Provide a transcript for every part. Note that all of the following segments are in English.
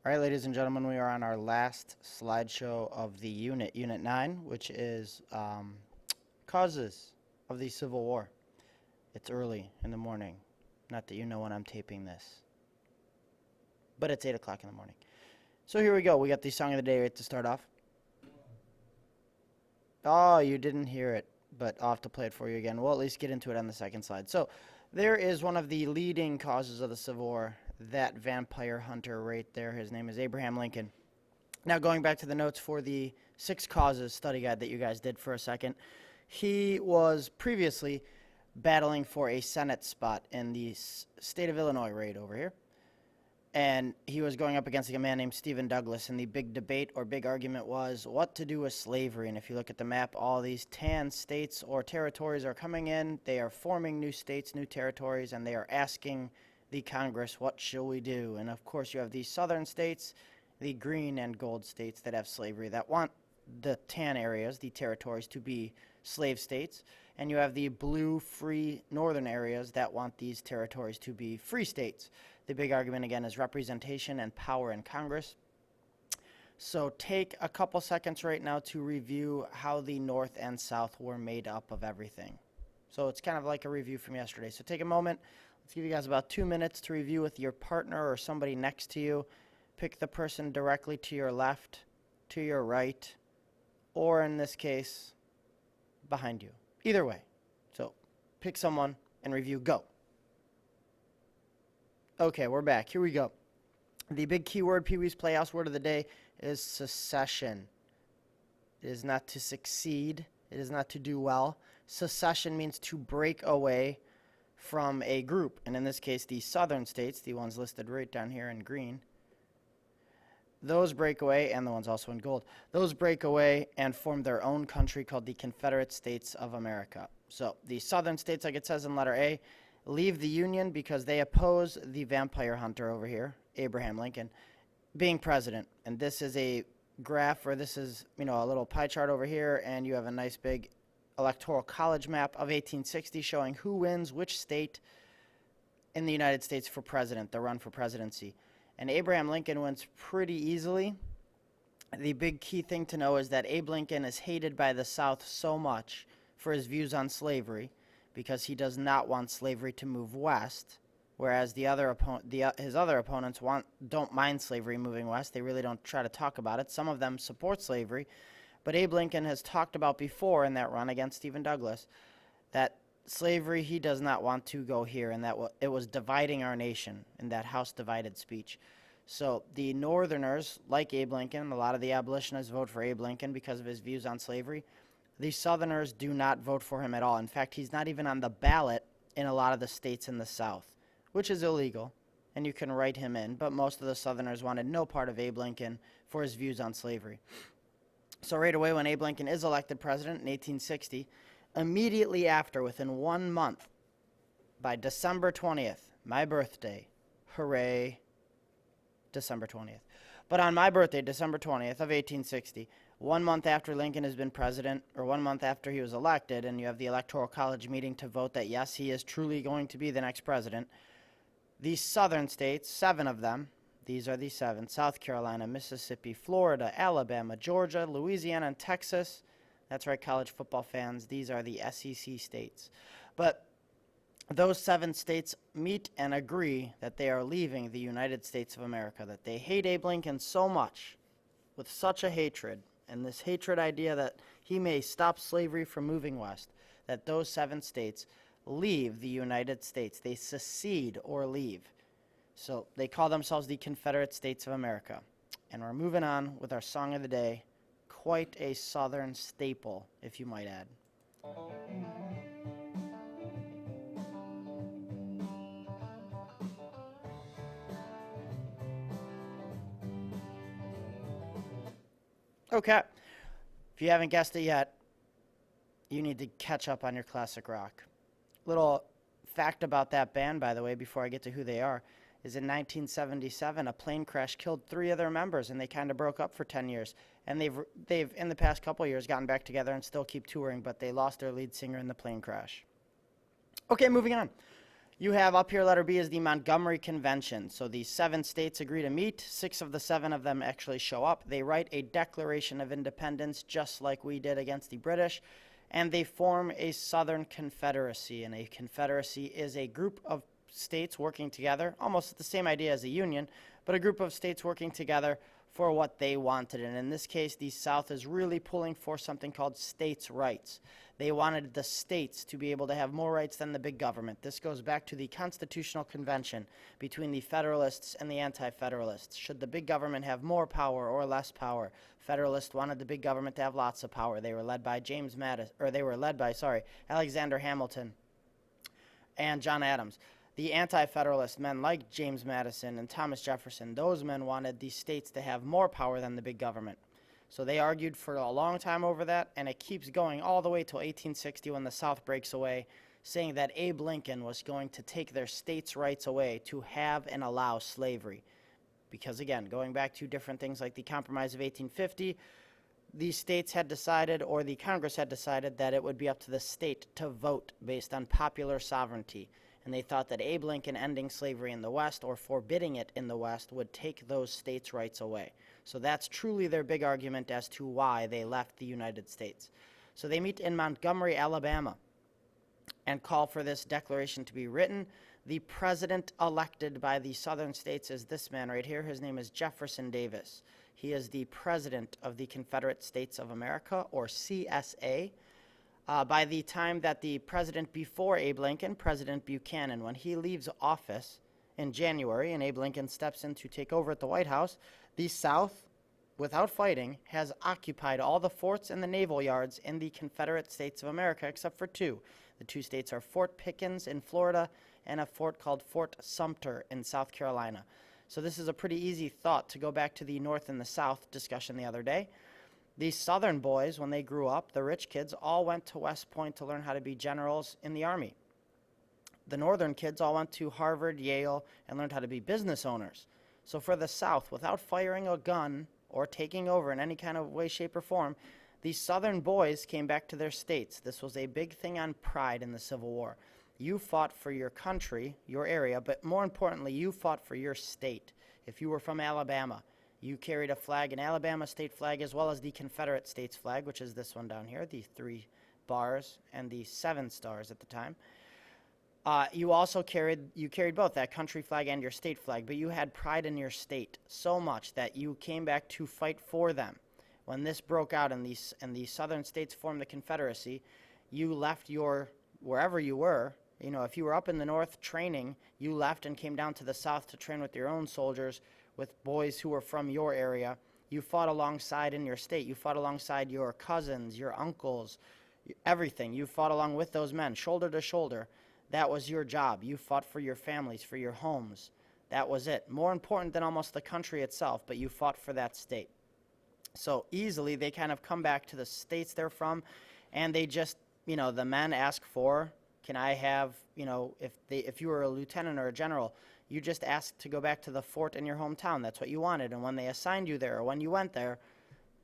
All right, ladies and gentlemen, we are on our last slideshow of the unit, Unit 9, which is causes of the Civil War. It's early in the morning. Not that you know when I'm taping this, but it's 8 o'clock in the morning. So here we go. We got the song of the day right to start off. Oh, you didn't hear it, but I'll have to play it for you again. We'll at least get into it on the second slide. So there is one of the leading causes of the Civil War, that vampire hunter right there. His name is Abraham Lincoln. Now, going back to the notes for the 6 causes study guide that you guys did for a second, he was previously battling for a Senate spot in the state of Illinois right over here. And he was going up against a man named Stephen Douglas, and the big debate or big argument was what to do with slavery. And if you look at the map, all these tan states or territories are coming in. They are forming new states, new territories, and they are asking the Congress, what shall we do? And of course, you have the southern states, the green and gold states that have slavery, that want the tan areas, the territories, to be slave states. And you have the blue, free northern areas that want these territories to be free states. The big argument, again, is representation and power in Congress. So take a couple seconds right now to review how the North and South were made up of everything. So it's kind of like a review from yesterday. So take a moment. Let's give you guys about 2 minutes to review with your partner or somebody next to you. Pick the person directly to your left, to your right, or in this case, behind you. Either way. So pick someone and review. Go. Okay, we're back. Here we go. The big keyword, Pee-wee's Playhouse word of the day is secession. It is not to succeed. It is not to do well. Secession means to break away from a group. And in this case, the southern states, the ones listed right down here in green, those break away, and the ones also in gold, those break away and form their own country called the Confederate States of America. So the southern states, like it says in letter A, leave the Union because they oppose the vampire hunter over here, Abraham Lincoln, being president. And this is a graph, or this is, a little pie chart over here, and you have a nice big electoral college map of 1860 showing who wins which state in the United States for president, the run for presidency. And Abraham Lincoln wins pretty easily. The big key thing to know is that Abe Lincoln is hated by the South so much for his views on slavery, because he does not want slavery to move west, whereas his other opponents don't mind slavery moving west. They really don't try to talk about it. Some of them support slavery, but Abe Lincoln has talked about before in that run against Stephen Douglas that slavery, he does not want to go here, and that it was dividing our nation in that House divided speech. So the Northerners, like Abe Lincoln, a lot of the abolitionists vote for Abe Lincoln because of his views on slavery. The Southerners do not vote for him at all. In fact, he's not even on the ballot in a lot of the states in the South, which is illegal, and you can write him in. But most of the Southerners wanted no part of Abe Lincoln for his views on slavery. So right away, when Abe Lincoln is elected president in 1860, immediately after, within 1 month, by December 20th, my birthday, hooray, December 20th. But on my birthday, December 20th of 1860, 1 month after Lincoln has been president, or 1 month after he was elected, and you have the Electoral College meeting to vote that, yes, he is truly going to be the next president, these southern states, 7 of them, these are the 7, South Carolina, Mississippi, Florida, Alabama, Georgia, Louisiana, and Texas. That's right, college football fans, these are the SEC states. But those 7 states meet and agree that they are leaving the United States of America, that they hate Abe Lincoln so much, with such a hatred, and this hatred idea that he may stop slavery from moving west, that those 7 states leave the United States. They secede or leave. So they call themselves the Confederate States of America. And we're moving on with our song of the day, quite a southern staple, if you might add. Okay, if you haven't guessed it yet, you need to catch up on your classic rock. Little fact about that band, by the way, before I get to who they are, is in 1977, a plane crash killed 3 of their members, and they kind of broke up for 10 years. And they've in the past couple of years gotten back together and still keep touring, but they lost their lead singer in the plane crash. Okay, moving on. You have up here, letter B is the Montgomery Convention. So the 7 states agree to meet. 6 of the 7 of them actually show up. They write a Declaration of Independence, just like we did against the British, and they form a Southern Confederacy. And a confederacy is a group of states working together, almost the same idea as a union, but a group of states working together for what they wanted. And in this case, the South is really pulling for something called states' rights. They wanted the states to be able to have more rights than the big government. This goes back to the Constitutional Convention between the Federalists and the Anti-Federalists. Should the big government have more power or less power? Federalists wanted the big government to have lots of power. They were led by Alexander Hamilton and John Adams. The Anti-Federalist men like James Madison and Thomas Jefferson, those men wanted the states to have more power than the big government. So they argued for a long time over that, and it keeps going all the way till 1860 when the South breaks away, saying that Abe Lincoln was going to take their states' rights away to have and allow slavery. Because again, going back to different things like the Compromise of 1850, the states had decided, or the Congress had decided, that it would be up to the state to vote based on popular sovereignty. And they thought that Abe Lincoln ending slavery in the West or forbidding it in the West would take those states' rights away. So that's truly their big argument as to why they left the United States. So they meet in Montgomery, Alabama, and call for this declaration to be written. The president elected by the southern states is this man right here. His name is Jefferson Davis. He is the president of the Confederate States of America, or CSA. By the time that the president before Abe Lincoln, President Buchanan, when he leaves office in January and Abe Lincoln steps in to take over at the White House, the South, without fighting, has occupied all the forts and the naval yards in the Confederate States of America except for 2. The 2 states are Fort Pickens in Florida and a fort called Fort Sumter in South Carolina. So this is a pretty easy thought to go back to the North and the South discussion the other day. These Southern boys, when they grew up, the rich kids, all went to West Point to learn how to be generals in the Army. The Northern kids all went to Harvard, Yale, and learned how to be business owners. So for the South, without firing a gun or taking over in any kind of way, shape, or form, these Southern boys came back to their states. This was a big thing on pride in the Civil War. You fought for your country, your area, but more importantly, you fought for your state. If you were from Alabama, you carried a flag, an Alabama state flag, as well as the Confederate States flag, which is this one down here, the 3 bars and the 7 stars at the time. You also carried both that country flag and your state flag, but you had pride in your state so much that you came back to fight for them. When this broke out and the southern states formed the Confederacy, you left wherever you were. You know, if you were up in the north training, you left and came down to the south to train with your own soldiers, with boys who were from your area. You fought alongside in your state. You fought alongside your cousins, your uncles, everything. You fought along with those men, shoulder to shoulder. That was your job. You fought for your families, for your homes. That was it. More important than almost the country itself, but you fought for that state. So easily they kind of come back to the states they're from, and they just, you know, the men ask for, can I have, you know, if you were a lieutenant or a general, you just asked to go back to the fort in your hometown. That's what you wanted. And when they assigned you there, or when you went there,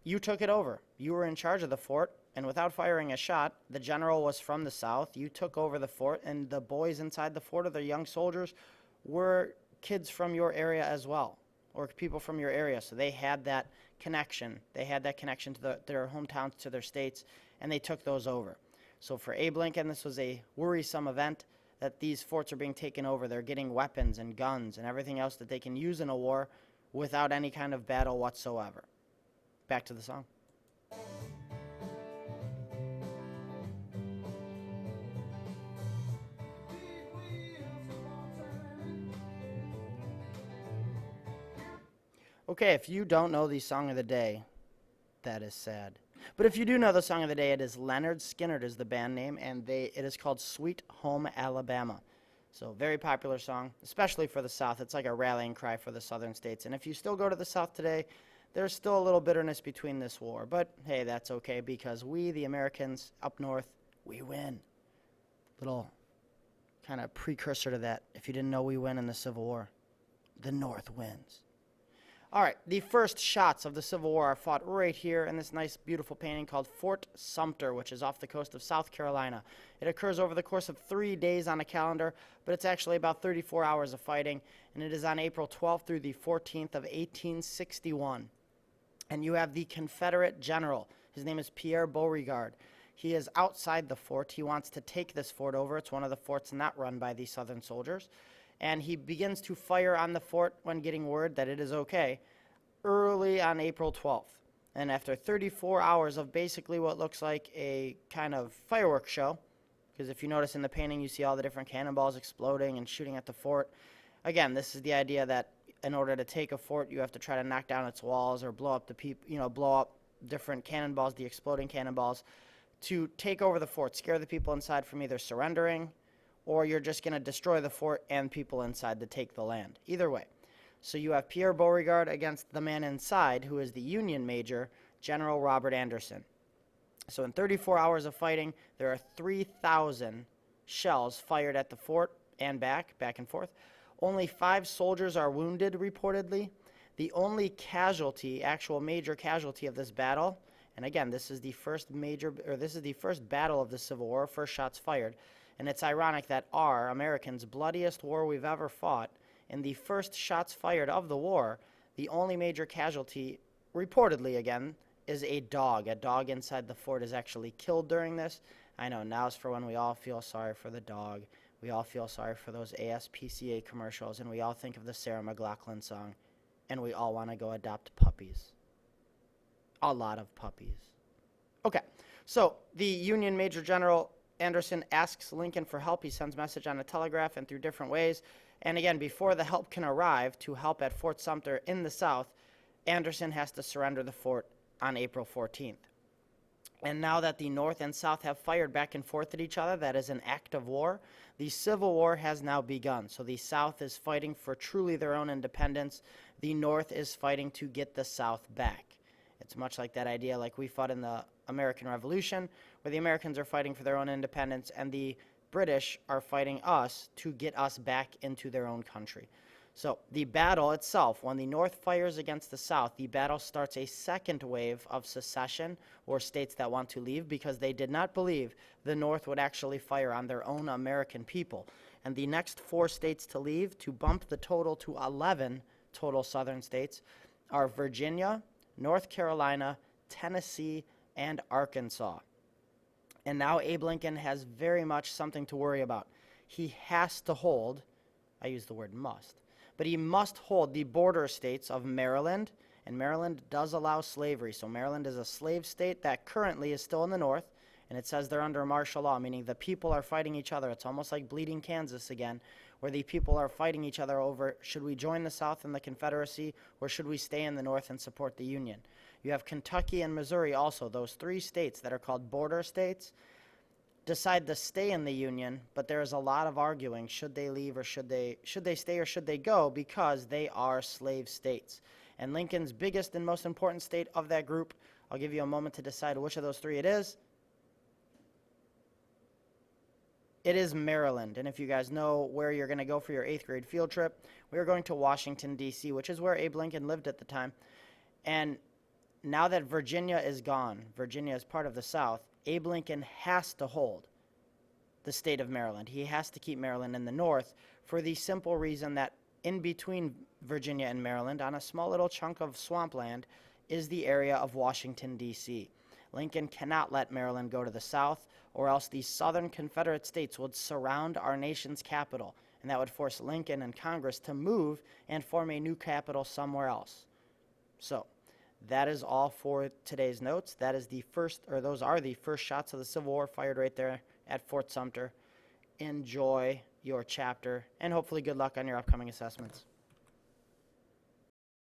you took it over. You were in charge of the fort, and without firing a shot, the general was from the South. You took over the fort, and the boys inside the fort, or the young soldiers, were kids from your area as well, or people from your area. So they had that connection. They had that connection to their hometowns, to their states, and they took those over. So for Abe Lincoln, this was a worrisome event that these forts are being taken over. They're getting weapons and guns and everything else that they can use in a war without any kind of battle whatsoever. Back to the song. Okay, if you don't know the song of the day, that is sad. But if you do know the song of the day, it is Leonard Skinner is the band name, and it is called Sweet Home Alabama. So very popular song, especially for the South. It's like a rallying cry for the southern states. And if you still go to the South today, there's still a little bitterness between this war. But hey, that's okay, because we, the Americans up north, we win. Little kind of precursor to that. If you didn't know, we win in the Civil War. The North wins. All right, the first shots of the Civil War are fought right here in this nice, beautiful painting called Fort Sumter, which is off the coast of South Carolina. It occurs over the course of 3 days on a calendar, but it's actually about 34 hours of fighting, and it is on April 12th through the 14th of 1861. And you have the Confederate general. His name is Pierre Beauregard. He is outside the fort. He wants to take this fort over. It's one of the forts not run by the Southern soldiers. And he begins to fire on the fort when getting word that it is okay early on April 12th. And after 34 hours of basically what looks like a kind of fireworks show, because if you notice in the painting, you see all the different cannonballs exploding and shooting at the fort. Again, this is the idea that in order to take a fort, you have to try to knock down its walls or blow up blow up different cannonballs, the exploding cannonballs, to take over the fort, scare the people inside from either surrendering or you're just going to destroy the fort and people inside to take the land. Either way. So you have Pierre Beauregard against the man inside, who is the Union Major, General Robert Anderson. So in 34 hours of fighting, there are 3,000 shells fired at the fort and back and forth. Only 5 soldiers are wounded, reportedly. The only casualty, actual major casualty of this battle, and again, this is the first battle of the Civil War, first shots fired. And it's ironic that our, Americans' bloodiest war we've ever fought, in the first shots fired of the war, the only major casualty, reportedly again, is a dog. A dog inside the fort is actually killed during this. I know, now's for when we all feel sorry for the dog. We all feel sorry for those ASPCA commercials, and we all think of the Sarah McLachlan song, and we all want to go adopt puppies. A lot of puppies. Okay, so the Union Major General Anderson asks Lincoln for help. He sends message on a telegraph and through different ways. And again, before the help can arrive to help at Fort Sumter in the South, Anderson has to surrender the fort on April 14th. And now that the North and South have fired back and forth at each other, that is an act of war, the Civil War has now begun. So the South is fighting for truly their own independence. The North is fighting to get the South back. It's much like that idea like we fought in the American Revolution, where the Americans are fighting for their own independence and the British are fighting us to get us back into their own country. So the battle itself, when the North fires against the South, the battle starts a second wave of secession, or states that want to leave, because they did not believe the North would actually fire on their own American people. And the next 4 states to leave, to bump the total to 11 total Southern states, are Virginia, North Carolina, Tennessee, and Arkansas. And now Abe Lincoln has very much something to worry about. He has to hold, I use the word must, but he must hold the border states of Maryland, and Maryland does allow slavery. So Maryland is a slave state that currently is still in the North, and it says they're under martial law, meaning the people are fighting each other. It's almost like Bleeding Kansas again, where the people are fighting each other over, should we join the South in the Confederacy, or should we stay in the North and support the Union? You have Kentucky and Missouri also, those 3 states that are called border states, decide to stay in the Union, but there is a lot of arguing, should they leave or should they stay or should they go, because they are slave states. And Lincoln's biggest and most important state of that group, I'll give you a moment to decide which of those 3 it is. It is Maryland. And if you guys know where you're going to go for your 8th grade field trip, we are going to Washington, D.C., which is where Abe Lincoln lived at the time. And now that Virginia is gone, Virginia is part of the South, Abe Lincoln has to hold the state of Maryland. He has to keep Maryland in the North for the simple reason that in between Virginia and Maryland, on a small little chunk of swampland, is the area of Washington, D.C. Lincoln cannot let Maryland go to the South, or else the Southern Confederate States would surround our nation's capital, and that would force Lincoln and Congress to move and form a new capital somewhere else. So that is all for today's notes. That is the first, or those are the first shots of the Civil War fired right there at Fort Sumter. Enjoy your chapter, and hopefully good luck on your upcoming assessments.